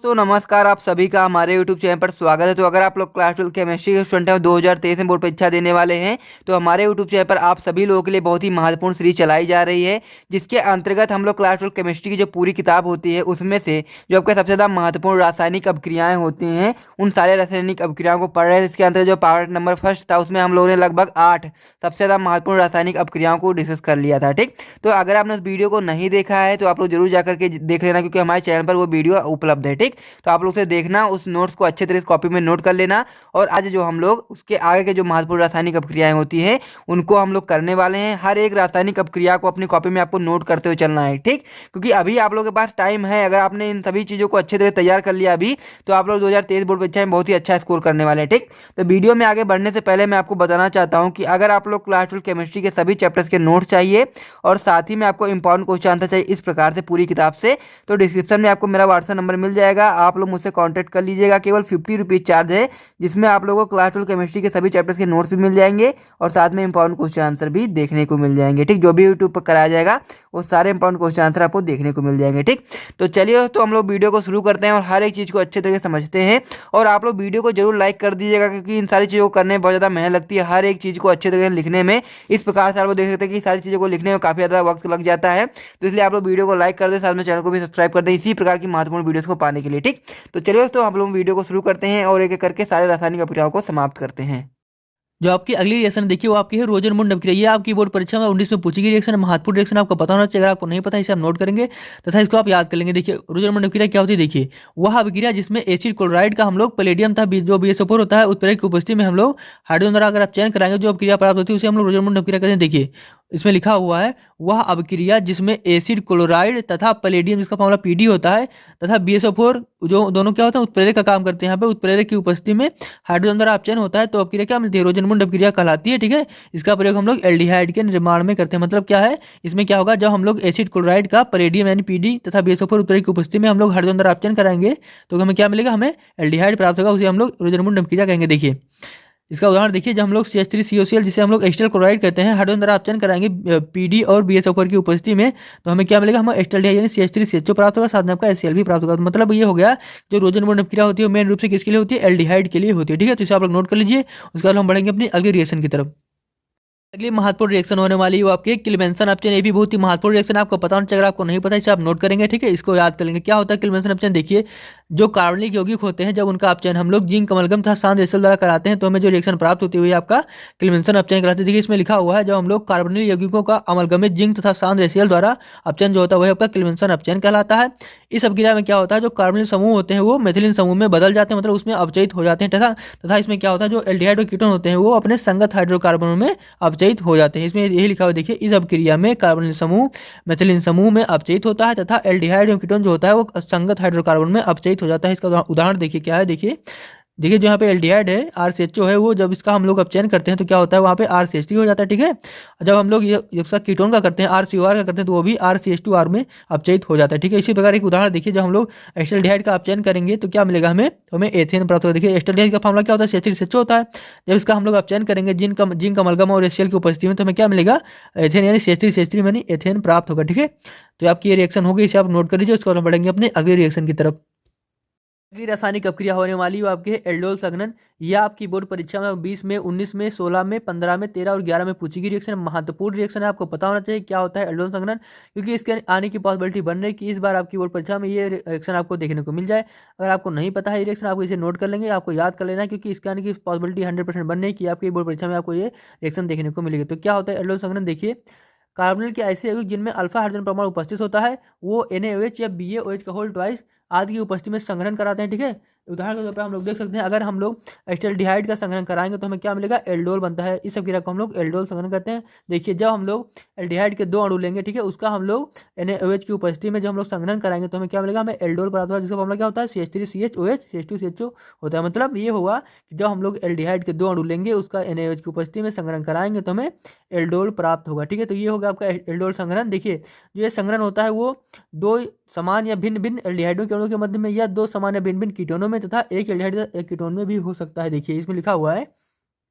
दोस्तों नमस्कार, आप सभी का हमारे YouTube चैनल पर स्वागत है। तो अगर आप लोग क्लास 12 केमिस्ट्री के स्टूडेंट हैं, 2023 में बोर्ड परीक्षा देने वाले हैं, तो हमारे YouTube चैनल पर आप सभी लोगों के लिए बहुत ही महत्वपूर्ण सीरीज चलाई जा रही है, जिसके अंतर्गत हम लोग क्लास 12 केमिस्ट्री की जो पूरी किताब होती है उसमें से जो आपके सबसे ज़्यादा महत्वपूर्ण रासायनिक अभिक्रियाएँ होती हैं, उन सारे रासायनिक अभिक्रियाओं को पढ़ रहे हैं। इसके अंतर्गत जो पार्ट नंबर फर्स्ट था उसमें हम लोगों ने लगभग 8 सबसे ज़्यादा महत्वपूर्ण रासायनिक अभिक्रियाओं को डिस्कस कर लिया था। ठीक, तो अगर आपने उस वीडियो को नहीं देखा है तो आप लोग जरूर जाकर के देख लेना, क्योंकि हमारे चैनल पर वो वीडियो उपलब्ध है। ठीक, तो आप लोग से देखना, उस नोट्स को अच्छे तरह से कॉपी में नोट कर लेना, और आज जो हम लोग उसके आगे के जो महत्वपूर्ण रासायनिक अभिक्रियाएं होती हैं उनको हम लोग करने वाले हैं। हर एक रासायनिक अभिक्रिया को अपनी कॉपी में आपको नोट करते हुए चलना है। ठीक, क्योंकि अभी आप लोगों के पास टाइम है। अगर आपने इन सभी चीज़ों को अच्छे तरह तैयार कर लिया अभी, तो आप लोग 2023 बोर्ड परीक्षा में बहुत ही अच्छा स्कोर करने वाले हैं। ठीक, तो वीडियो में आगे बढ़ने से पहले मैं आपको बताना चाहता हूँ कि अगर आप लोग क्लास 12 केमिस्ट्री के सभी चैप्टर्स के नोट्स चाहिए और साथ ही में आपको इंपॉर्टेंट क्वेश्चन आंसर चाहिए इस प्रकार से पूरी किताब से, तो डिस्क्रिप्शन में आपको मेरा व्हाट्सएप नंबर मिल जाएगा। आप लोग मुझसे कॉन्टैक्ट कर लीजिएगा। केवल 50 रुपीज़ चार्ज है, जिसमें आप लोगों को क्लास 12 केमिस्ट्री के सभी चैप्टर्स के नोट्स भी मिल जाएंगे और साथ में इंपॉर्टेंट क्वेश्चन आंसर भी देखने को मिल जाएंगे। ठीक, जो भी यूट्यूब पर कराया जाएगा वो सारे इंपॉर्टेंट क्वेश्चन आंसर आपको देखने को मिल जाएंगे। ठीक, तो चलिए तो हम लोग वीडियो को शुरू करते हैं और हर एक चीज़ को अच्छे तरीके से समझते हैं। और आप लोग वीडियो को जरूर लाइक कर दीजिएगा, क्योंकि इन सारी चीज़ों को करने में बहुत ज़्यादा मेहनत लगती है। हर एक चीज़ को अच्छे तरीके से लिखने में इस प्रकार से आप लोग देख सकते हैं कि सारी चीज़ों को लिखने में काफ़ी ज़्यादा वक्त लग जाता है। तो इसलिए आप लोग वीडियो को लाइक कर दें, साथ में चैनल को भी सब्सक्राइब कर दें इसी प्रकार की महत्वपूर्ण वीडियोस को पाने के लिए। ठीक, तो चलिए दोस्तों हम लोग वीडियो को शुरू करते हैं और एक एक करके सारे रासायनिक अभिक्रियाओं को समाप्त करते हैं। जो आपकी अगली रिएक्शन देखिए वो आपकी है रोजरमूड अभिक्रिया। ये आपकी बोर्ड परीक्षा में 19 में पूछी गई रिएक्शन है। महत्वपूर्ण रिएक्शन आपको पता होना चाहिए। अगर आपको नहीं पता इसे आप नोट करेंगे तथा इसको आप याद कर लेंगे। देखिए रोजरमूड अभिक्रिया क्या होती है। देखिए वह अभिक्रिया जिसमें एसिड क्लोराइड का हम लोग पैलेडियम था जो BSO4 होता है उत्प्रेरक की उपस्थिति में हम लोग हाइड्रोजन द्वारा अगर आप चयन कराएंगे जो अभिक्रिया प्राप्त होती है उसे हम लोग रोजरमूड अभिक्रिया कहते हैं। देखिए इसमें लिखा हुआ है वह अभिक्रिया जिसमें एसिड क्लोराइड तथा पैलेडियम जिसका फॉर्मूला PD होता है तथा BSO4 जो दोनों क्या होता है उत्प्रेरक का काम करते हैं। यहाँ पे उत्प्रेरक की उपस्थिति में हाइड्रोजन द्वारा अपचयन होता है तो अभिक्रिया क्या मिलती है, रोजरमूड अभिक्रिया कहलाती है। ठीक है, इसका प्रयोग हम लोग एल्डिहाइड के निर्माण में करते हैं। मतलब क्या है, इसमें क्या होगा, जब हम लोग एसिड क्लोराइड का पैलेडियम यानी PD तथा BSO4 उत्प्रेरक की उपस्थिति में हम लोग हाइड्रोजन द्वारा अपचयन कराएंगे तो हमें क्या मिलेगा, हमें एल्डिहाइड प्राप्त होगा। उसे हम लोग रोजरमूड अभिक्रिया कहेंगे। देखिए इसका उदाहरण देखिए, जब हम लोग CH3COCl जिसे हम लोग एस्टर क्लोराइड कहते हैं हाइड्रोजन द्वारा अपचयन कराएंगे PD और BSO4 की उपस्थिति में तो हमें क्या मिलेगा, हमें एस्टल्डिहाइड यानी CH3CHO प्राप्त होगा, साथ में आपका HCl भी प्राप्त होगा। मतलब ये हो गया जो रोजरमूड अभिक्रिया होती है मेन रूप से किसके लिए होती है, एल्डिहाइड के लिए होती है। ठीक है, तो इसे आप लोग नोट कर लीजिए। उसके बाद हम बढ़ेंगे अपनी अगली रिएक्शन की तरफ। अगली महत्वपूर्ण रिएक्शन होने वाली है वो आपकी क्लेमेंसन अपचयन। ये भी बहुत ही महत्वपूर्ण रिएक्शन आपको पता होना चाहिए। अगर आपको नहीं पता इसे आप नोट करेंगे। ठीक है, इसको याद कर लेंगे। क्या होता है क्लेमेंसन अपचयन, देखिए जो कार्बनिक यौगिक होते हैं जब उनका अपचयन हम लोग जिंक अमलगम तथा सांद्र एसिड द्वारा कराते हैं तो हमें जो रिएक्शन प्राप्त होती है आपका क्लेमेंसन अपचयन कहलाती है। देखिए इसमें लिखा हुआ है जब हम लोग कार्बनिक यौगिकों का अमलगमित जिंक तथा सांद्र एसिड द्वारा अपचयन जो होता है वह आपका क्लेमेंसन अपचयन कहलाता है। इस अभिक्रिया में क्या होता है, जो कार्बनिक समूह होते हैं वो मेथिलीन समूह में बदल जाते हैं, मतलब उसमें अपचयित हो जाते हैं तथा इसमें क्या होता है, जो एल्डिहाइड और कीटोन होते हैं वो अपने संगत हाइड्रोकार्बनों में अपचयित हो जाते हैं। इसमें यही लिखा हुआ है। देखिए इस अभिक्रिया में कार्बनिक समूह मेथिलीन समूह में अपचयित होता है तथा एल्डिहाइड और कीटोन जो होता है वो संगत हाइड्रोकार्बन में अपचयित हो जाता है। इसका उदाहरण देखिए क्या है। देखिए जो यहाँ पे एल्डिहाइड है RCHO है वो जब इसका हम लोग अपचयन करते हैं तो क्या होता है, वहाँ पे RCH3 हो जाता है। ठीक है, जब हम लोग ये इसका कीटोन का करते हैं RCOR का करते हैं तो वो भी RCH2R में अपचयित हो जाता है। ठीक है, इसी प्रकार एक उदाहरण देखिए, जब हम लोग एस्टल्डिहाइड का अपचयन करेंगे तो क्या मिलेगा, हमें एथेन प्राप्त होगा। देखिए एस्टल्डिहाइड का फॉर्मूला क्या होता है, CH3CHO होता है। जब इसका हम लोग अपचयन करेंगे जिंक अमलगम और HCl की उपस्थिति में तो हमें क्या मिलेगा, एथेन यानी CH3CH3 यानी एथेन प्राप्त होगा। ठीक है, तो आपकी ये रिएक्शन होगी, इसे आप नोट कर लीजिए। उसके बाद हम बढ़ेंगे अपने अगले रिएक्शन की तरफ। अगली रासायनिक अभिक्रिया होने वाली वो आपके एल्डोल संघनन। यह आपकी बोर्ड परीक्षा में 20 में 19 में 16 में 15 में 13 और 11 में पूछी गई रिएक्शन। महत्वपूर्ण रिएक्शन है, आपको पता होना चाहिए क्या होता है एल्डोल संघनन, क्योंकि इसके आने की पॉसिबिलिटी बन रही है कि इस बार आपकी बोर्ड परीक्षा में ये रिएक्शन आपको देखने को मिल जाए। अगर आपको नहीं पता है ये रिएक्शन, आपको इसे नोट कर लेंगे, आपको याद कर लेना है, क्योंकि इसके आने की पॉसिबिलिटी 100% बन रही है कि आपकी बोर्ड परीक्षा में आपको ये रिएक्शन देखने को मिलेगी। तो क्या होता है एल्डोल संघनन, देखिए कार्बोनिल के ऐसे यौगिक जिनमें अल्फा हाइड्रोजन परमाणु उपस्थित होता है वो NaOH या BaOH का होल ट्वाइस आदि की उपस्थिति में संग्रहण कराते हैं। ठीक है, उदाहरण के तौर पर हम लोग देख सकते हैं, अगर हम लोग एस्टल्डिहाइड का संग्रहण कराएंगे तो हमें क्या मिलेगा, एल्डोल बनता है। इस अभिक्रिया को हम लोग एल्डोल संग्रहण करते हैं। देखिए जब हम लोग एल्डिहाइड के 2 अणु लेंगे, ठीक है, उसका हम लोग NaOH की उपस्थिति में जब हम लोग संग्रहण कराएंगे तो हमें क्या मिलेगा, हमें एल्डोल प्राप्त होगा, जिसका फॉर्मूला क्या होता है, CH3CHOH CH2CHO होता है। मतलब ये होगा कि जब हम लोग एल्डिहाइड के 2 अणु लेंगे उसका NaOH की उपस्थिति में संग्रहण कराएंगे तो हमें एल्डोल प्राप्त होगा। ठीक है, तो ये होगा आपका एल्डोल संग्रहण। देखिए जो ये संग्रहण होता है वो 2 समान या भिन्न भिन्न एल्डिहाइडों के अणुओं के मध्य में या 2 समान या भिन्न भिन्न कीटोनों में तथा एक एल्डिहाइड एक कीटोन में भी हो सकता है। देखिए इसमें लिखा हुआ है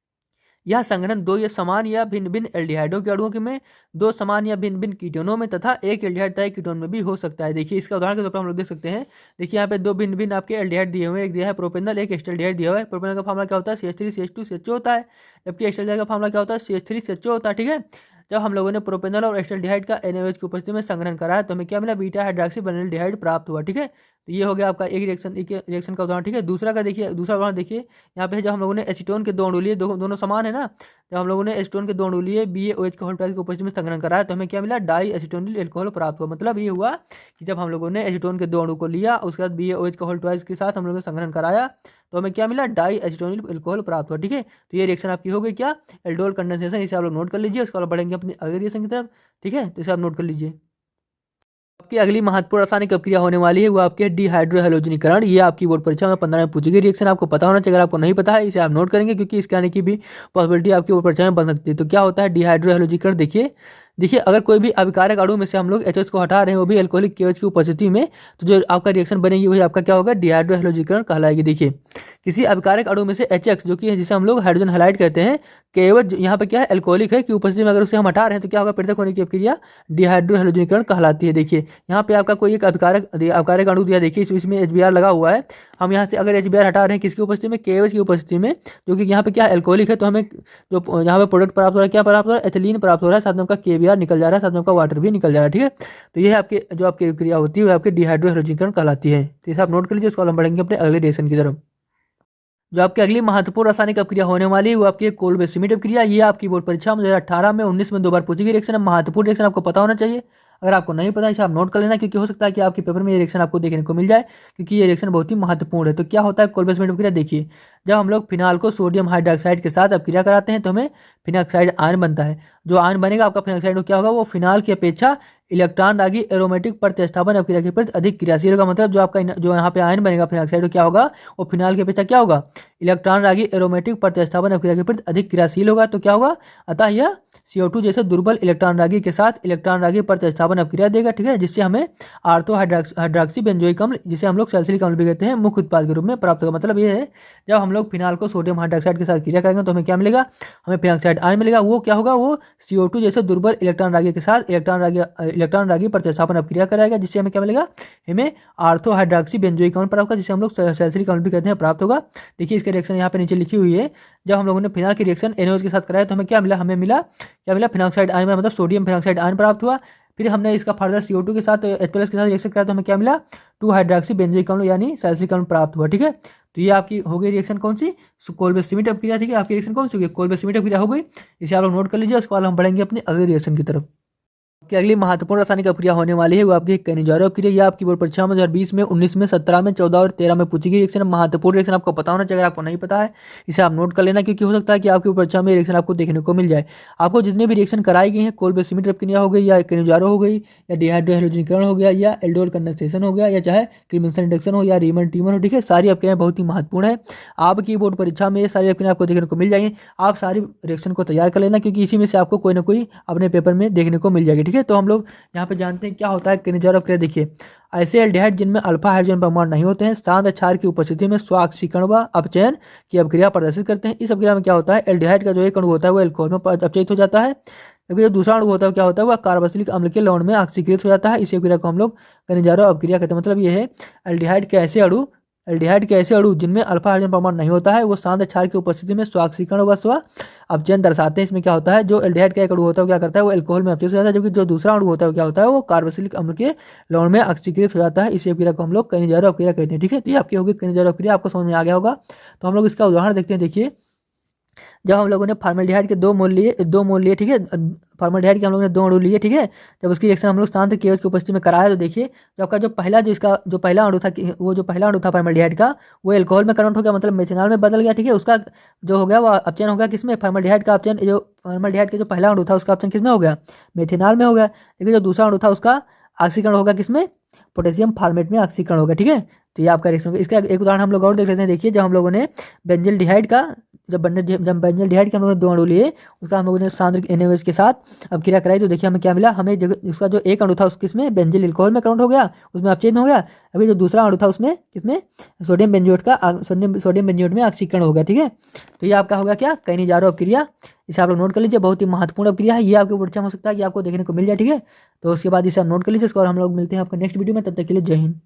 यह संघनन दो या समान या भिन्न भिन्न एल्डिहाइडों के अणुओं के में, दो समान या भिन्न भिन्न कीटोनों में तथा एक एल्डिहाइड तथा एक कीटोन में भी हो सकता है। देखिए इसका उदाहरण के तौर पर हम लोग देख सकते हैं। देखिए यहाँ पे दो भिन्न भिन्न आपके एल्डिहाइड दिए हुए हैं, एक दिया है प्रोपेनल, एक एस्टल्डिहाइड दिया हुआ है। प्रोपेनल का फार्मूला क्या होता है, CH3CH2CHO होता है, जबकि एस्टल्डिहाइड का फार्मूला क्या होता है, CH3CHO होता है। ठीक है, जब हम लोगों ने प्रोपेनल और एस्टल्डिहाइड का NaOH की उपस्थिति में संग्रहण कराया तो हमें क्या मिला, बीटा हाइड्रोक्सी विनाइलडिहाइड प्राप्त हुआ। ठीक है, तो ये हो गया आपका एक रिएक्शन का उदाहरण। ठीक है, दूसरा का देखिए, दूसरा उदाहरण देखिए। यहाँ पे जब हम लोगों ने एसीटोन के दो अणु लिए, दोनों समान है ना, जब हम लोगों ने एसीटोन के दो अणु लिए BaOH के होल ट्वाइस की उपस्थिति में संग्रहण कराया तो हमें क्या मिला, डाई एसीटोनिल एल्कोहल प्राप्त हुआ। मतलब ये हुआ कि जब हम लोगों ने एसीटोन के दो अणु को लिया, उसके बाद BaOH का होल ट्वाइस के साथ हम लोगों ने संग्रहण कराया तो हमें क्या मिला, डाई एसीटोनिल एल्कोहल प्राप्त हुआ। ठीक है, तो ये रिएक्शन आपकी हो गई क्या, एल्डोल कंडेंसेशन। इसे आप लोग नोट कर लीजिए, उसके बाद बढ़ेंगे अपनी अगले रिएक्शन की तरफ। ठीक है, तो इसे आप नोट कर लीजिए। आपकी अगली महत्वपूर्ण रासायनिक अभिक्रिया होने वाली है वो आपके डिहाइड्रोहैलोजनीकरण। ये आपकी बोर्ड परीक्षा में 15 में पूछी गई रिएक्शन, आपको पता होना चाहिए। अगर आपको नहीं पता है इसे आप नोट करेंगे क्योंकि इसके आने की भी पॉसिबिलिटी आपकी बोर्ड परीक्षा में बन सकती है। तो क्या होता है डिहाइड्रोहैलोजनीकरण, देखिए अगर कोई भी अभिकारक अणु में से हम लोग HH को हटा रहे हैं वो भी एल्कोहलिक KOH की उपस्थिति में, तो जो आपका रिएक्शन बनेगी वही आपका क्या होगा, डिहाइड्रोहैलोजनीकरण कहलाएगी। देखिए किसी अभिकारक अणु में से HX जो कि है जिसे हम लोग हाइड्रोजन हैलाइड कहते हैं, KOH यहाँ पे क्या है, एल्कोहलिक है की उपस्थिति में अगर उसे हम हटा रहे हैं तो क्या होगा, पृथक होने की अभिक्रिया डिहाइड्रोहैलोजनीकरण कहलाती है। देखिए यहाँ पे आपका कोई एक अभिकारक अणु दिया, देखिए इसमें HBr लगा हुआ है। हम यहाँ से अगर HBr हटा रहे हैं किसकी उपस्थिति में, KOH की उपस्थिति में, जो कि यहाँ पे क्या एल्कोहलिक है, तो हमें जो यहाँ पे प्रोडक्ट प्राप्त हो रहा है, क्या प्राप्त हो रहा है, एथिलीन प्राप्त हो रहा है, साथ में आपका KBr निकल जा रहा है, साथ में आपका वाटर भी निकल जा रहा है। ठीक है, तो ये आपके जो आपकी क्रिया होती है वो आपकी डिहाइड्रोहैलोजनीकरण कहलाती है। तो इसे आप नोट कर लीजिए, उसको हम बढ़ेंगे अपने अगले रिएक्शन की तरफ। जो आपकी अगली महत्वपूर्ण रासायनिक अभिक्रिया होने वाली है वो आपकी कोलबेसिमिट अभिक्रिया। ये आपकी बोर्ड परीक्षा में 2018 में 19 में 2 बार पूछी गई रिएक्शन है। महत्वपूर्ण रिएक्शन आपको पता होना चाहिए। अगर आपको नहीं पता इसे आप नोट कर लेना क्योंकि हो सकता है कि आपके पेपर में ये रिएक्शन आपको देखने को मिल जाए, क्योंकि ये रिएक्शन बहुत ही महत्वपूर्ण है। तो क्या होता है कोलबेसिमिट अभिक्रिया, देखिए जब हम लोग फिनाल को सोडियम हाइड्रोक्साइड के साथ अभिक्रिया कराते हैं तो हमें फिनाक्साइड आयन बनता है। जो आयन बनेगा आपका फिनाक्साइड, क्या होगा, वो फिनाल की अपेक्षा इलेक्ट्रॉन रागी एरोमेटिक प्रतिस्थापन अभिक्रिया के प्रति अधिक क्रियाशील होगा। मतलब जो आपका जो यहाँ पे आयन बनेगा फिनाक्साइड, क्या होगा, वो फिनाल की अपेक्षा क्या होगा, इलेक्ट्रॉन रागी एरोमेटिक प्रतिस्थापन अभिक्रिया के प्रति अधिक क्रियाशील होगा। तो क्या होगा, अतः यह CO2 जैसे दुर्बल इलेक्ट्रॉन रागी के साथ इलेक्ट्रॉन रागी प्रतिस्थापन अभिक्रिया देगा। ठीक है, जिससे हमें आर्थो हाइड्रोक्सी बेंजोइक अम्ल, जिसे हम लोग सैलिसिलिक अम्ल भी कहते हैं, मुख्य उत्पाद के रूप में प्राप्त होगा। मतलब ये है जब हम लोग फिनाल को सोडियम हाइड्रोक्साइड के साथ क्रिया करेंगे तो हमें क्या मिलेगा, हमें फिनाक्साइड आयन मिलेगा। वो क्या होगा, वो CO2 जैसे दुर्बल इलेक्ट्रॉन रागी के साथ इलेक्ट्रॉन रागी प्रतिस्थापन अभिक्रिया कराएगा, जिससे हमें क्या मिलेगा, हमें आर्थो हाइड्रोक्सी बेंजोइक अम्ल प्राप्त होगा, जिसे हम लोग सैलिसिलिक अम्ल भी कहते हैं, प्राप्त होगा। देखिए इसका रिएक्शन यहाँ पे नीचे लिखी हुई है। जब हम लोगों ने फिनाल की रिएक्शन NaOH के साथ कराया तो हमें क्या मिला, हमें मिला क्या मिला, फिनाक्साइड आयन, मतलब सोडियम फिनाक्साइड आयन प्राप्त हुआ। फिर हमने इसका फर्दर CO2 के साथ H+ के साथ रिएक्शन कराया तो हमें क्या मिला, 2 हाइड्रोक्सी बेंजोइक अम्ल यानी सैलिसिलिक अम्ल प्राप्त हुआ। ठीक है, तो ये आपकी हो गई रिएक्शन कौन सी, कोलबेसिमिट अभिक्रिया। ठीक है, आपकी रिएक्शन कौन सी होगी, कोलबेसिमिट अभिक्रिया हो गई। इसे आप लोग नोट कर लीजिए, उसके बाद हम बढ़ेंगे अपनी अगली रिएक्शन की तरफ। कि अगली महत्वपूर्ण रासायनिक अभिक्रिया होने वाली है वो आपकी कैनिजारो अभिक्रिया। ये आपकी बोर्ड परीक्षा में 2020 में 19 में 17 में 14 और 13 में पूछी गई रिएक्शन। महत्वपूर्ण रिएक्शन आपको पता होना चाहिए। अगर आपको नहीं पता है इसे आप नोट कर लेना क्योंकि हो सकता है कि आपकी परीक्षा में रिएक्शन आपको देखने को मिल जाए। आपको जितने भी रिएक्शन कराई गई हैं, कोलबेसिमिट अभिक्रिया हो गई या कैनिजारो हो गई या डिहाइड्रोहैलोजनीकरण हो गया या एल्डोल कंडेंसेशन हो गया या चाहे क्रीमेंसन इंडक्शन हो या रीमन टीमर हो, ठीक है, सारी अभिक्रियाएं बहुत ही महत्वपूर्ण है। आपकी बोर्ड परीक्षा में ये सारी अभिक्रियाएं आपको देखने को मिल जाएंगी। आप सारी रिएक्शन को तैयार कर लेना क्योंकि इसी में से आपको कोई ना कोई अपने पेपर में देखने को मिल जाएगी। ठीक है, तो हम लोग यहाँ पे जानते हैं क्या होता है कैनिजारो अभिक्रिया। देखिए ऐसे एल्डिहाइड जिनमें अल्फा हाइड्रोजन परमाणु नहीं होते हैं शांत क्षार की उपस्थिति में स्वाक्षीकरण व अपचयन की अभिक्रिया प्रदर्शित करते हैं। इस अभिक्रिया में क्या होता है, एल्डिहाइड का जो एक अणु होता है वो एल्कोहल में अपचयित हो जाता है, जबकि जो दूसरा अणु होता है क्या होता है, वह कार्बोक्सिलिक अम्ल के लवण में ऑक्सीकृत हो जाता है। इसी अभिक्रिया को हम लोग कैनिजारो अभिक्रिया कहते हैं। मतलब ये है एल्डिहाइड के ऐसे अणु जिनमें अल्फा हाइड्रोजन परमाणु नहीं होता है वो शांत क्षार की उपस्थिति में स्वाक्षीकरण व स्व अपचयन दर्शाते हैं। इसमें क्या होता है, जो एल्डिहाइड का एक अणु होता है वो क्या करता है, वो एल्कोहल में अपचयित हो जाता है, जबकि जो दूसरा अणु होता है वो क्या होता है, वो कार्बोक्सिलिक अम्ल के लवण में ऑक्सीकृत हो जाता है। इसी अभिक्रिया को हम लोग कैनिजारो अभिक्रिया कहते हैं। ठीक है, तो ये आपकी होगी कैनिजारो अभिक्रिया, आपको समझ में आ गया होगा। तो हम लोग इसका उदाहरण देखते हैं। देखिए जब हम लोगों ने फॉर्मल्डिहाइड के 2 मोल लिए, ठीक है, फॉर्मल्डिहाइड के हम लोगों ने 2 अणु लिए, ठीक है, जब उसकी रिएक्शन हम लोग शांत KOH की उपस्थिति में कराया तो देखिए जो आपका जो पहला अणु था, वो जो पहला अणु था फॉर्मल्डिहाइड का, वो एल्कोहल में कन्वर्ट हो गया, मतलब मेथेनॉल में बदल गया। ठीक है, उसका जो हो गया वो अपचयन हो गया किसमें, फॉर्मल्डिहाइड का अपचयन, जो फॉर्मल्डिहाइड का जो पहला अणु था उसका अपचयन किसमें हो गया, मेथेनॉल में हो गया। लेकिन जो दूसरा अणु था उसका ऑक्सीकरण होगा किसमें, पोटेशियम फॉर्मेट में ऑक्सीकरण होगा। ठीक है, तो ये आपका रिएक्शन होगा। इसका एक उदाहरण हम लोग और देख लेते हैं। देखिए, जब हम लोगों ने बेंजल्डिहाइड का जब बेंजल्डिहाइड के हम लोगों ने 2 अणु लिए, उसका हम लोगों ने सांद्र NaOH के साथ अब क्रिया कराई, तो देखिए हमें क्या मिला। हमें उसका जो एक अणु था उसके इसमें बेंजिल एल्कोहल में कन्वर्ट हो गया, उसमें अपचयन हो गया। अभी जो दूसरा अणु था उसमें किसमें सोडियम बेंजोएट में ऑक्सीकरण हो गया। ठीक है, तो ये आपका होगा क्या, कैनिजारो अपक्रिया। इसे आप लोग नोट कर लीजिए, बहुत ही महत्वपूर्ण अपक्रिया है। ये आपके परीक्षा में हो सकता है कि आपको देखने को मिल जाए। ठीक है, तो उसके बाद इसे आप नोट कर लीजिए। इसको और हम लोग मिलते हैं आपको नेक्स्ट वीडियो में, तब तक के लिए जय हिंद।